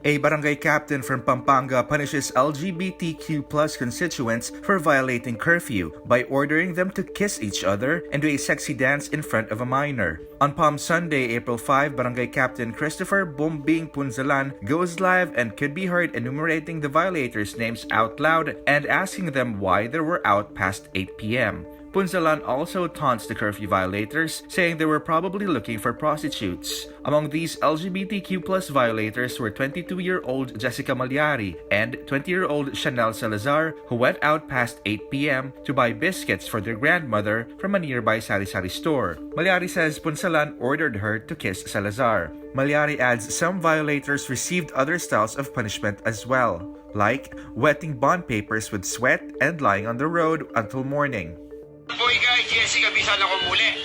A barangay captain from Pampanga punishes LGBTQ plus constituents for violating curfew by ordering them to kiss each other and do a sexy dance in front of a minor. On Palm Sunday, April 5, Barangay Captain Christopher Bombing Punzalan goes live and could be heard enumerating the violators' names out loud and asking them why they were out past 8 p.m. Punzalan also taunts the curfew violators, saying they were probably looking for prostitutes. Among these LGBTQ plus violators were 22-year-old Jessica Malyari and 20-year-old Chanel Salazar, who went out past 8 p.m. to buy biscuits for their grandmother from a nearby sari-sari store. Malyari says Punzalan ordered her to kiss Salazar. Malyari adds some violators received other styles of punishment as well, like wetting bond papers with sweat and lying on the road until morning. Boy guy, Jessica, bisa na ko muli.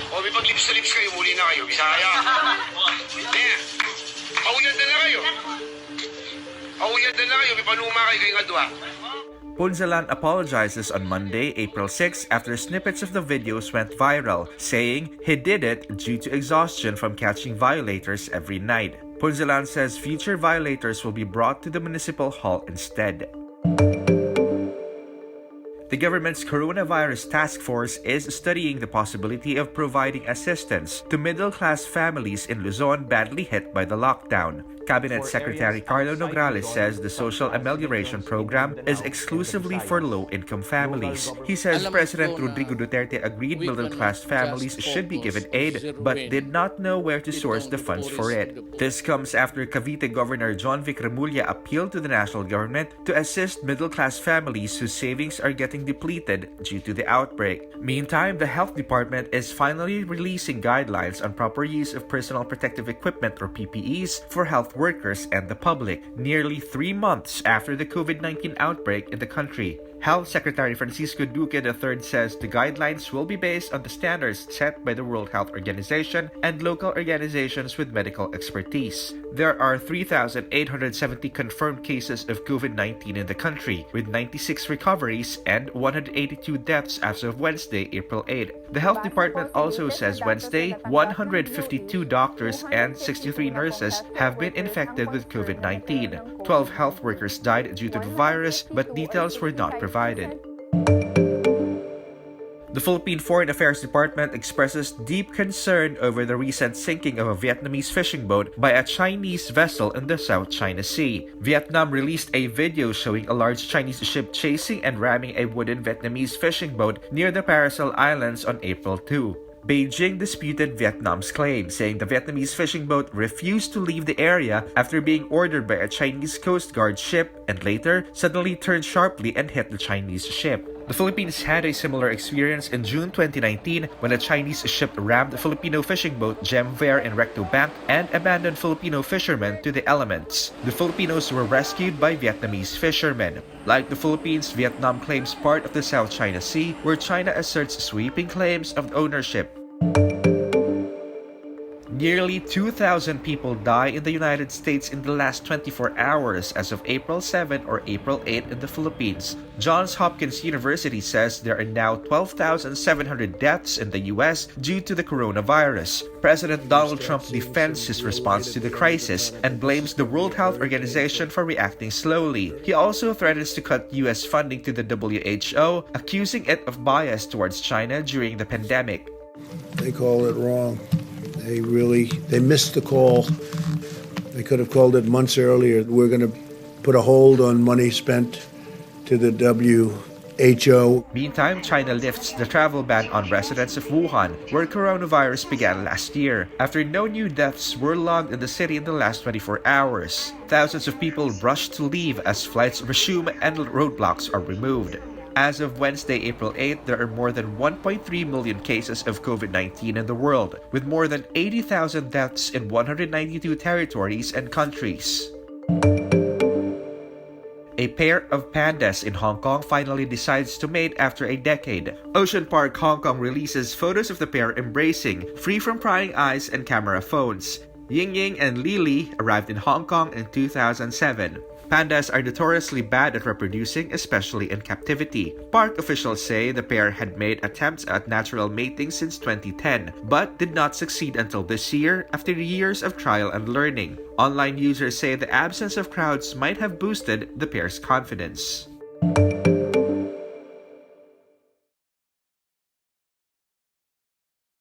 O, may pag-lips to lips kayo, muli na kayo. Bisaya. Pauyad na kayo. Pauyad na kayo, may panuma kayo kayong adwa. Punzalan apologizes on Monday, April 6, after snippets of the videos went viral, saying he did it due to exhaustion from catching violators every night. Punzalan says future violators will be brought to the municipal hall instead. The government's coronavirus task force is studying the possibility of providing assistance to middle-class families in Luzon badly hit by the lockdown. Cabinet Secretary Karlo Nograles says the social amelioration program is exclusively for low-income families. He says President Rodrigo Duterte agreed middle-class families should be given aid but did not know where to source the funds for it. This comes after Cavite Governor John Vic Remulla appealed to the national government to assist middle-class families whose savings are getting depleted due to the outbreak. Meantime, the Health Department is finally releasing guidelines on proper use of personal protective equipment or PPEs for health workers and the public, nearly 3 months after the COVID-19 outbreak in the country. Health Secretary Francisco Duque III says the guidelines will be based on the standards set by the World Health Organization and local organizations with medical expertise. There are 3,870 confirmed cases of COVID-19 in the country, with 96 recoveries and 182 deaths as of Wednesday, April 8. The Health Department also says Wednesday, 152 doctors and 63 nurses have been infected with COVID-19. 12 health workers died due to the virus, but details were not provided. The Philippine Foreign Affairs Department expresses deep concern over the recent sinking of a Vietnamese fishing boat by a Chinese vessel in the South China Sea. Vietnam released a video showing a large Chinese ship chasing and ramming a wooden Vietnamese fishing boat near the Paracel Islands on April 2. Beijing disputed Vietnam's claim, saying the Vietnamese fishing boat refused to leave the area after being ordered by a Chinese Coast Guard ship and later suddenly turned sharply and hit the Chinese ship. The Philippines had a similar experience in June 2019 when a Chinese ship rammed a Filipino fishing boat Gemver in Recto Bank and abandoned Filipino fishermen to the elements. The Filipinos were rescued by Vietnamese fishermen. Like the Philippines, Vietnam claims part of the South China Sea, where China asserts sweeping claims of ownership. Nearly 2,000 people die in the United States in the last 24 hours as of April 7 or April 8 in the Philippines. Johns Hopkins University says there are now 12,700 deaths in the U.S. due to the coronavirus. President Donald Trump defends his response to the crisis and blames the World Health Organization for reacting slowly. He also threatens to cut U.S. funding to the WHO, accusing it of bias towards China during the pandemic. They call it wrong. They missed the call. They could have called it months earlier. We're going to put a hold on money spent to the WHO. Meantime, China lifts the travel ban on residents of Wuhan, where coronavirus began last year, after no new deaths were logged in the city in the last 24 hours. Thousands of people rushed to leave as flights resume and roadblocks are removed. As of Wednesday, April 8, there are more than 1.3 million cases of COVID-19 in the world, with more than 80,000 deaths in 192 territories and countries. A pair of pandas in Hong Kong finally decides to mate after a decade. Ocean Park, Hong Kong releases photos of the pair embracing, free from prying eyes and camera phones. Ying Ying and Lily arrived in Hong Kong in 2007. Pandas are notoriously bad at reproducing, especially in captivity. Park officials say the pair had made attempts at natural mating since 2010, but did not succeed until this year after years of trial and learning. Online users say the absence of crowds might have boosted the pair's confidence.